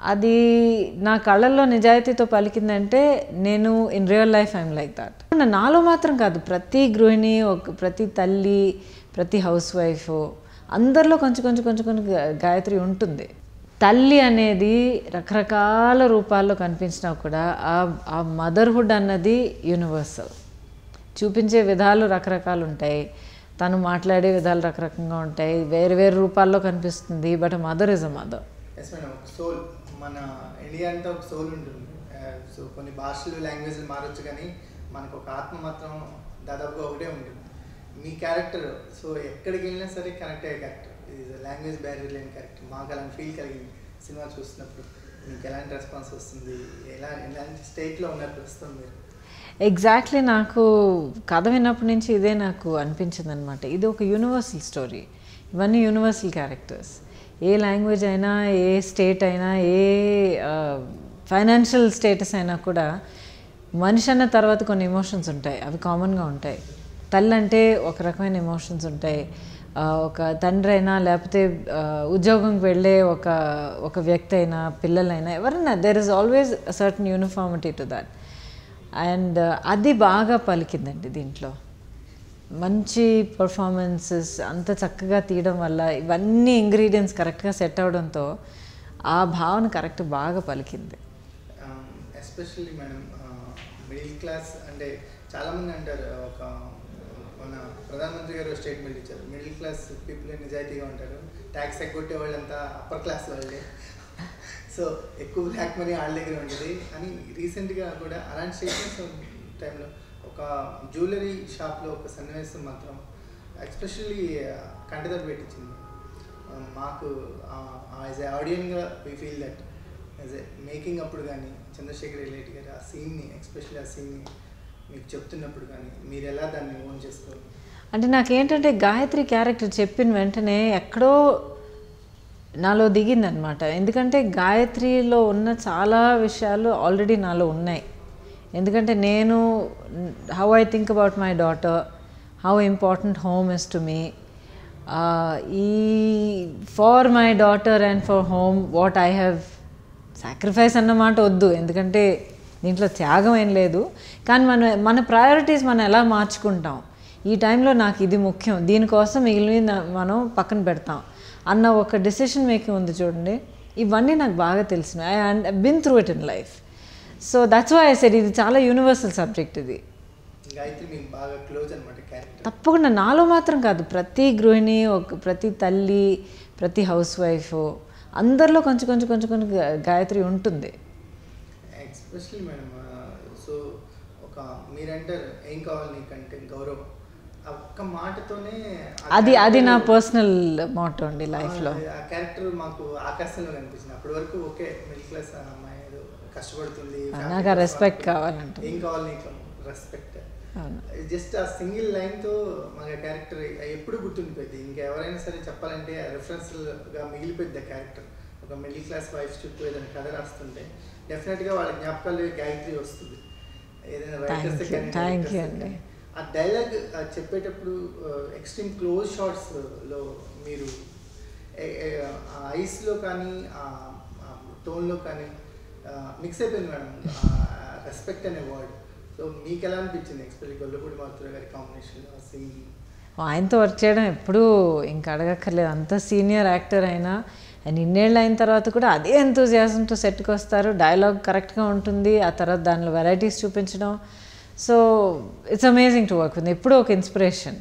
అది నా కళ్ళల్లో నిజాయితీతో పలికిందంటే నేను in real life I'm like that. నాలో మాత్రం కాదు, ప్రతి గృహిణి, ప్రతి తల్లి, ప్రతి హౌస్ వైఫ్ అందరిలో కొంచెం కొంచెం కొంచెం కొంచెం గాయత్రి ఉంటుంది. తల్లి అనేది రకరకాల రూపాల్లో కనిపించినా కూడా ఆ మదర్హుడ్ అన్నది యూనివర్సల్. చూపించే విధాలు రకరకాలు ఉంటాయి, తను మాట్లాడే విధాలు రకరకంగా ఉంటాయి, వేరు వేరు రూపాల్లో కనిపిస్తుంది. But mother is a mother. Soul, మన ఇండియా అంతా ఒక సోల్ ఉంటుంది. సో కొన్ని భాషలు, లాంగ్వేజ్లు మారొచ్చు, కానీ మనకు ఒక ఆత్మ మాత్రం దాదాపుగా ఒకటే ఉంటుంది. మీ క్యారెక్టర్ సో ఎక్కడికి వెళ్ళినా సరే కనెక్ట్ అయ్యే క్యారెక్టర్. ఇది లాంగ్వేజ్ బ్యారియర్ లేని క్యారెక్టర్. మాకు అలాంటి ఫీల్ కలిగింది సినిమా చూసినప్పుడు. మీకు ఎలాంటి రెస్పాన్స్ వస్తుంది, ఎలాంటి స్టేట్లో ఉన్నారు ప్రస్తుతం మీరు? ఎగ్జాక్ట్లీ, నాకు కథ విన్నప్పటి నుంచి ఇదే నాకు అనిపించింది అనమాట. ఇది ఒక యూనివర్సల్ స్టోరీ, ఇవన్నీ యూనివర్సల్ క్యారెక్టర్స్. ఏ లాంగ్వేజ్ అయినా, ఏ స్టేట్ అయినా, ఏ ఫైనాన్షియల్ స్టేటస్ అయినా కూడా మనిషి అన్న తర్వాత కొన్ని ఎమోషన్స్ ఉంటాయి, అవి కామన్గా ఉంటాయి. తల్లి అంటే ఒక రకమైన ఎమోషన్స్ ఉంటాయి. ఒక తండ్రి అయినా, లేకపోతే ఉద్యోగంకి వెళ్ళే ఒక వ్యక్తి అయినా, పిల్లలైనా, ఎవరైనా, there is always a certain uniformity to that. And అది బాగా పలికిందండి దీంట్లో. మంచి పర్ఫార్మెన్సెస్ అంత చక్కగా తీయడం వల్ల, ఇవన్నీ ఇంగ్రీడియంట్స్ కరెక్ట్గా సెట్ అవడంతో ఆ భావన కరెక్ట్ బాగా పలికింది. ఎస్పెషల్లీ మేడం, మిడిల్ క్లాస్ అంటే చాలామంది అంటారు, ఒక మన ప్రధానమంత్రి గారు స్టేట్మెంట్ ఇచ్చారు, మిడిల్ క్లాస్ పీపుల్ నిజాయితీగా ఉంటారు, ట్యాక్స్ ఎగ్గొట్టే వాళ్ళంతా అప్పర్ క్లాస్ వాళ్ళే, సో ఎక్కువ బ్లాక్ మనీ వాళ్ళ దగ్గర ఉంటుంది అని రీసెంట్గా కూడా అలాంటి స్టేట్మెంట్స్ టైంలో ఒక జ్యువెలరీ షాప్లో ఒక సన్నివేశం మాత్రం ఎస్పెషల్లీ కంటదర్ పెట్టించింది మాకు. యాజ్ ఏ ఆడియన్గా we feel that as a making అప్పుడు కానీ చంద్రశేఖర్ రిలేట్ గారు ఆ సీన్ని, ఎస్పెషల్లీ ఆ సీన్ని మీకు చెప్తున్నప్పుడు కానీ మీరు ఎలా దాన్ని ఓన్ చేసుకోవాలి? అంటే నాకేంటంటే గాయత్రి క్యారెక్టర్ చెప్పిన వెంటనే ఎక్కడో నాలో దిగిందనమాట. ఎందుకంటే గాయత్రిలో ఉన్న చాలా విషయాలు ఆల్రెడీ నాలో ఉన్నాయి. ఎందుకంటే నేను how I think about my daughter, how important home is to me, ఈ for my daughter and for home what I have sacrifice అన్నమాట వద్దు, ఎందుకంటే దీంట్లో త్యాగం ఏం లేదు. కానీ మన ప్రయారిటీస్ మనం ఎలా మార్చుకుంటాం, ఈ టైంలో నాకు ఇది ముఖ్యం, దీనికోసం మిగిలిన మనం పక్కన పెడతాం అన్న ఒక డెసిషన్ మేకింగ్ ఉంది చూడండి. ఇవన్నీ నాకు బాగా తెలిసినాయి. I been through it in life. So that's why I said ఇది చాలా యూనివర్సల్ సబ్జెక్ట్. ఇది తప్పకుండా నాలో మాత్రం కాదు, ప్రతి గృహిణి, ప్రతి తల్లి, ప్రతి హౌస్ వైఫ్ అందరిలో కొంచెం కొంచెం కొంచెం కొంచెం గాయత్రి ఉంటుంది. ఎస్పెషల్లీ మేడం, సో ఒక మీరంటారు ఏం కావాలి నీకంటే గౌరవం, ఒక్క మాటతోనే అది నా పర్సనల్ మోటో అండి లైఫ్లో. ఆ క్యారెక్టర్ మాకు ఆకాశంలో కనిపించింది. అప్పటి వరకు ఓకే, మిడిల్ క్లాస్ అమ్మాయి కష్టపడుతుంది, నాకు ఆ రెస్పెక్ట్ కావాలంటే ఏం కావాలి నీకు రెస్పెక్ట్. జస్ట్ ఆ సింగిల్ లైన్తో మన క్యారెక్టర్ ఎప్పుడు గుర్తుండిపోయింది. ఇంకా ఎవరైనా సరే చెప్పాలంటే రెఫరెన్స్గా మిగిలిపోయింది ఆ క్యారెక్టర్. ఒక మిడిల్ క్లాస్ వైఫ్ చుట్టూ ఏదైనా కథ రాస్తుంటే డెఫినెట్గా వాళ్ళ జ్ఞాపకాలు గాయత్రి వస్తుంది. ఏదైనా రైటర్స్ కానీ ఆ డైలాగ్ చెప్పేటప్పుడు ఎక్స్ట్రీమ్ క్లోజ్ షాట్స్లో మీరు ఆ ఐస్లో కానీ ఆ టోన్లో కానీ మిక్స్ అయిపోయింది మేడం రెస్పెక్ట్ అనే వర్డ్. సో మీకు ఎలా అనిపించింది, ఎక్స్పెషల్లీ గొల్లపూడి మారుతుల గారి కాంబినేషన్లో సింగింగ్? ఆయనతో వర్క్ చేయడం ఎప్పుడూ ఇంకా అడగక్కర్లేదు. అంత సీనియర్ యాక్టర్ అయినా ఆయన ఇన్నేళ్ళు అయిన తర్వాత కూడా అదే ఎంతూజియాజంతో సెట్కి వస్తారు, డైలాగ్ కరెక్ట్గా ఉంటుంది, ఆ తర్వాత దానిలో వెరైటీస్ చూపించడం. So it's amazing to work with. ఎప్పుడూ ఒక ఇన్స్పిరేషన్.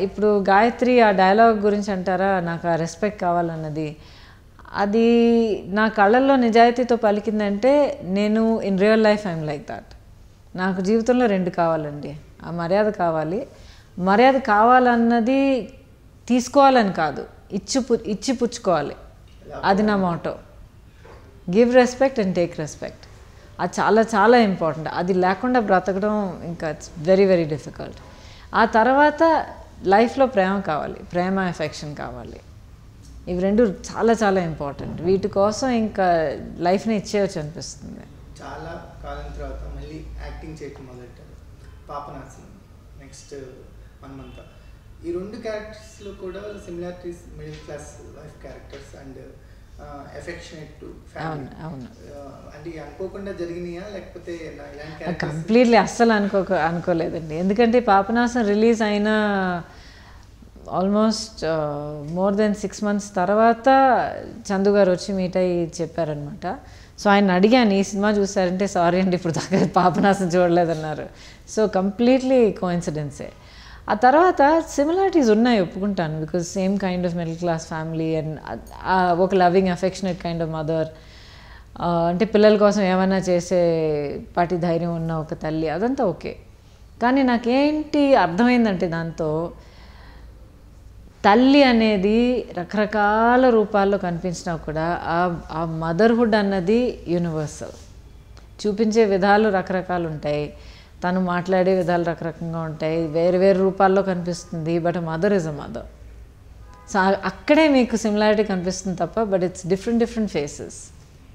ఇప్పుడు గాయత్రి ఆ డైలాగ్ గురించి అంటారా, నాకు ఆ రెస్పెక్ట్ కావాలన్నది, అది నా కళ్ళల్లో నిజాయితీతో పలికిందంటే నేను in real life I'm like that. నాకు జీవితంలో రెండు కావాలండి, ఆ మర్యాద కావాలి. మర్యాద కావాలన్నది తీసుకోవాలని కాదు, ఇచ్చి పుచ్చుకోవాలి, అది నా motto. Give respect and take respect, అది చాలా చాలా ఇంపార్టెంట్. అది లేకుండా బ్రతకడం ఇంకా ఇట్స్ వెరీ వెరీ డిఫికల్ట్. ఆ తర్వాత లైఫ్లో ప్రేమ కావాలి, ప్రేమ ఎఫెక్షన్ కావాలి. ఇవి రెండు చాలా చాలా ఇంపార్టెంట్. వీటి కోసం ఇంకా లైఫ్ని ఇచ్చేయచ్చు అనిపిస్తుంది. చాలా కాలం తర్వాత మళ్ళీ యాక్టింగ్ చేయటం మొదలెట్టారు పాపనాశనం, నెక్స్ట్ మనమంతా. ఈ రెండు క్యారెక్టర్స్లో కూడా similarities, middle class life characters and affectionate to అవును ఫ్యామిలీ. అవును అంటే అనుకోకుండా జరిగినాయా లేకపోతే ఇలాంటి క్యారెక్టర్స్? కంప్లీట్లీ అస్సలు అనుకోలేదండి. ఎందుకంటే పాపనాశం రిలీజ్ అయిన ఆల్మోస్ట్ మోర్ దెన్ 6 months తర్వాత చందు గారు వచ్చి మీట్ అయ్యి చెప్పారనమాట. సో ఆయన అడిగాను, ఈ సినిమా చూసారంటే సారీ అండి ఇప్పుడు దాకా పాపనాశం చూడలేదన్నారు. సో కంప్లీట్లీ కోఇన్సిడెన్సే. ఆ తర్వాత సిమిలారిటీస్ ఉన్నాయి, ఒప్పుకుంటాను. Because same kind of middle class family and ఒక loving affectionate kind of mother, అంటే పిల్లల కోసం ఏమైనా చేసే పాటి ధైర్యం ఉన్న ఒక తల్లి, అదంతా ఓకే. కానీ నాకేంటి అర్థమైందంటే దాంతో తల్లి అనేది రకరకాల రూపాల్లో కనిపించినా కూడా ఆ మదర్హుడ్ అన్నది యూనివర్సల్. చూపించే విధాలు రకరకాలు ఉంటాయి, తను మాట్లాడే విధాలు రకరకంగా ఉంటాయి, వేరు వేరు రూపాల్లో కనిపిస్తుంది. But mother is a mother. So అక్కడే మీకు సిమిలారిటీ కనిపిస్తుంది తప్ప, బట్ ఇట్స్ డిఫరెంట్ ఫేసెస్.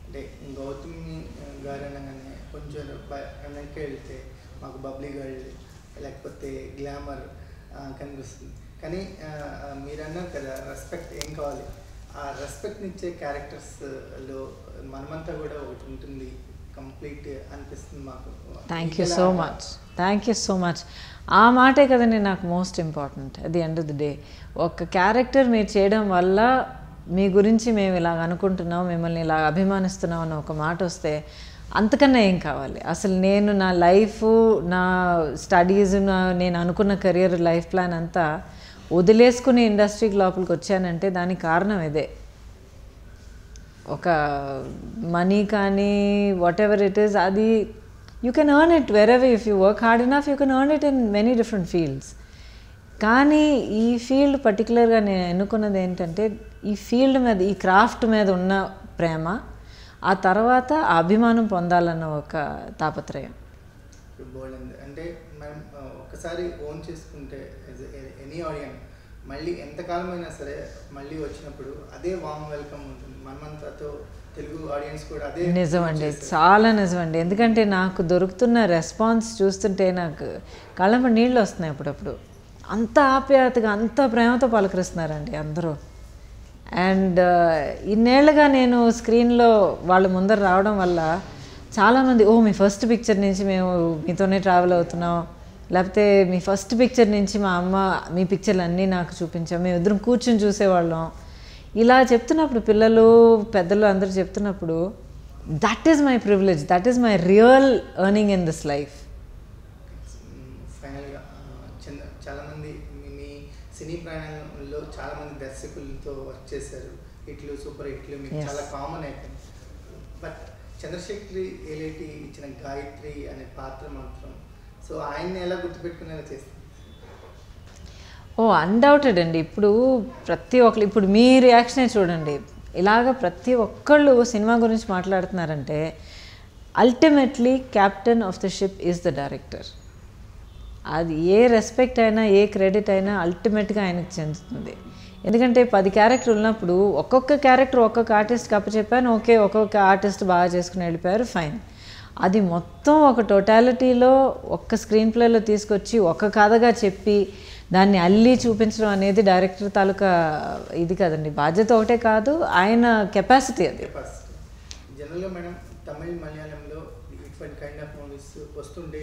అంటే గౌతమి గారు అనగానే కొంచెం వెనక్కి వెళ్తే మాకు బబ్లీ గర్ల్ లేకపోతే గ్లామర్ కనిపిస్తుంది. కానీ మీరు అన్నారు కదా రెస్పెక్ట్ ఏం కావాలి, ఆ రెస్పెక్ట్ని ఇచ్చే క్యారెక్టర్స్లో మనమంతా కూడా ఒకటి ఉంటుంది, కంప్లీట్ అనిపిస్తుంది మాకు. Thank you so much. ఆ మాటే కదండి నాకు most important. At the end of the day ఒక క్యారెక్టర్ మీరు చేయడం వల్ల మీ గురించి మేము ఇలాగ అనుకుంటున్నాం, మిమ్మల్ని ఇలా అభిమానిస్తున్నాం అన్న ఒక మాట వస్తే అంతకన్నా ఏం కావాలి. అసలు నేను నా లైఫ్, నా స్టడీస్, నేను అనుకున్న కెరియర్ లైఫ్ ప్లాన్ అంతా వదిలేసుకుని ఇండస్ట్రీకి లోపలికి వచ్చానంటే దానికి కారణం ఇదే. ఒక మనీ కానీ వాట్ ఎవర్ ఇట్ ఈస్, అది you can earn it wherever. If you work hard enough you can earn it in many different fields. కానీ ఈ ఫీల్డ్ పర్టికులర్గా నేను ఎన్నుకున్నది ఏంటంటే ఈ ఫీల్డ్ మీద, ఈ క్రాఫ్ట్ మీద ఉన్న ప్రేమ, ఆ తర్వాత ఆ అభిమానం పొందాలన్న ఒక తాపత్రయం. అంటే మనం ఒకసారి ఓన్ చేసుకుంటే ఎనీ ఆడియన్స్ మళ్ళీ ఎంతకాలం అయినా సరే మళ్ళీ వచ్చినప్పుడు అదే వామ్ వెల్కమ్ ఉంటుంది మనమంతాతో. తెలుగు ఆడియన్స్ కూడా అదే. నిజమండి, చాలా నిజమండి. ఎందుకంటే నాకు దొరుకుతున్న రెస్పాన్స్ చూస్తుంటే నాకు కళ్ళంప నీళ్ళు వస్తున్నాయి అప్పుడప్పుడు. అంత ఆప్యాయతగా, అంత ప్రేమతో పలకరిస్తున్నారండి అందరూ. అండ్ ఇన్నేళ్లుగా నేను స్క్రీన్లో వాళ్ళ ముందర రావడం వల్ల చాలామంది, ఓ మీ ఫస్ట్ పిక్చర్ నుంచి మేము మీతోనే ట్రావెల్ అవుతున్నాం, లేకపోతే మీ ఫస్ట్ పిక్చర్ నుంచి మా అమ్మ మీ పిక్చర్లు అన్నీ నాకు చూపించాం, మేము ఇద్దరం కూర్చొని చూసేవాళ్ళం, ఇలా చెప్తున్నప్పుడు పిల్లలు పెద్దలు అందరూ చెప్తున్నప్పుడు that is my privilege, that is my real earning in this life. ఫైనల్గా చాలామంది మీ సినీ ప్రయాణంలో చాలామంది దర్శకులతో వర్క్ చేశారు, హిట్లు సూపర్ హిట్లు మీకు చాలా కామన్ అయిపోయింది. బట్ చంద్రశేఖర్ ఏలేటి ఇచ్చిన గాయత్రి అనే పాత్ర మాత్రం, సో ఆయన్ని ఎలా గుర్తుపెట్టుకునేలా చేస్తుంది? అన్డౌటెడ్ అండి. ఇప్పుడు ప్రతి ఒక్కరు, ఇప్పుడు మీ రియాక్షనే చూడండి, ఇలాగ ప్రతి ఒక్కళ్ళు సినిమా గురించి మాట్లాడుతున్నారంటే ultimately captain of the ship is the director. అది ఏ రెస్పెక్ట్ అయినా, ఏ క్రెడిట్ అయినా అల్టిమేట్గా ఆయనకు చెందుతుంది. ఎందుకంటే 10 క్యారెక్టర్ ఉన్నప్పుడు ఒక్కొక్క క్యారెక్టర్ ఒక్కొక్క ఆర్టిస్ట్కి అప్పచెప్పాను, ఓకే, ఒక్కొక్క ఆర్టిస్ట్ బాగా చేసుకుని వెళ్ళిపోయారు, ఫైన్. అది మొత్తం ఒక టోటాలిటీలో ఒక్క స్క్రీన్ ప్లేలో తీసుకొచ్చి ఒక కథగా చెప్పి దాన్ని అల్లి చూపించడం అనేది డైరెక్టర్ తాలూకా ఇది కదండి, బాధ్యత ఒకటే కాదు, ఆయన కెపాసిటీ అది. జనరల్గా మేడం తమిళ్ మలయాళంలో ఇటువంటి కైండ్ ఆఫ్ మూవీస్ వస్తుంటే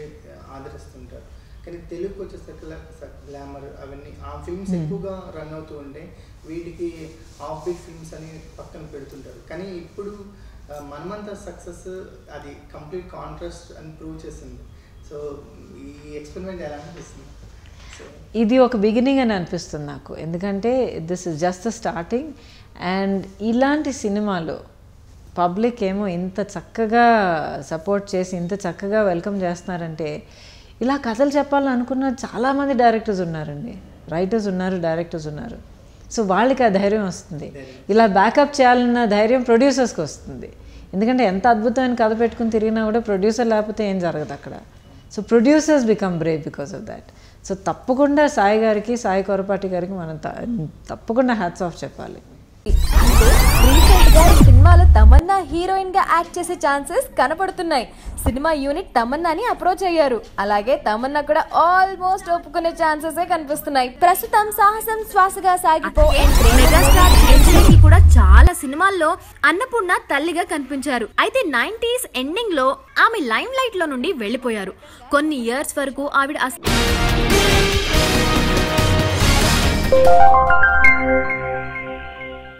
ఆదరిస్తుంటారు, కానీ తెలుగుకి వచ్చేసరికి గ్లామర్ అవన్నీ ఆ ఫిల్మ్స్ ఎక్కువగా రన్ అవుతూ ఉంటే వీటికి ఆఫ్ బీట్ ఫిల్మ్స్ అని పక్కన పెడుతుంటారు. కానీ ఇప్పుడు మనమంతా సక్సెస్ అది కంప్లీట్ కాంట్రాస్ట్ అని ప్రూవ్ చేస్తుంది. సో ఈ ఎక్స్పెరిమెంట్ ఎలా అనిపిస్తుంది? ఇది ఒక బిగినింగ్ అని అనిపిస్తుంది నాకు, ఎందుకంటే this is just the starting. And ఇలాంటి సినిమాలు పబ్లిక్ ఏమో ఇంత చక్కగా సపోర్ట్ చేసి ఇంత చక్కగా వెల్కమ్ చేస్తున్నారంటే, ఇలా కథలు చెప్పాలని అనుకున్న చాలామంది డైరెక్టర్స్ ఉన్నారండి, రైటర్స్ ఉన్నారు, డైరెక్టర్స్ ఉన్నారు. సో వాళ్ళకి ఆ ధైర్యం వస్తుంది. ఇలా బ్యాకప్ చేయాలన్న ధైర్యం ప్రొడ్యూసర్స్కి వస్తుంది. ఎందుకంటే ఎంత అద్భుతమైన కథ పెట్టుకుని తిరిగినా కూడా ప్రొడ్యూసర్ లేకపోతే ఏం జరగదు అక్కడ. So producers become Brave because of that. So తప్పకుండా సాయి గారికి, సాయి కొరపాటి గారికి మనం తప్పకుండా హ్యాట్స్ ఆఫ్ చెప్పాలి. అంటే రీసెంట్ గా ఈ సినిమాలో తమన్నా హీరోయిన్ గా యాక్ట్ చేసే ఛాన్సెస్ కనపడుతున్నాయి. సినిమా యూనిట్ తమన్నాని అప్రోచ్ అయ్యారు. అలాగే తమన్నా కూడా ఆల్మోస్ట్ ఒప్పుకునే ఛాన్సెస్ కనిపిస్తున్నాయి. ప్రస్తుతం సాహసం శ్వాసగా సాగిపో మెగాస్టార్ చిరంజీవి కూడా చాలా సినిమాల్లో అన్నపూర్ణ తల్లిగా కనిపించారు. అయితే 90s ఎండింగ్ లో ఆమె లైమ్ లైట్ లో నుండి వెళ్లిపోయారు. కొన్ని ఇయర్స్ వరకు ఆవిడ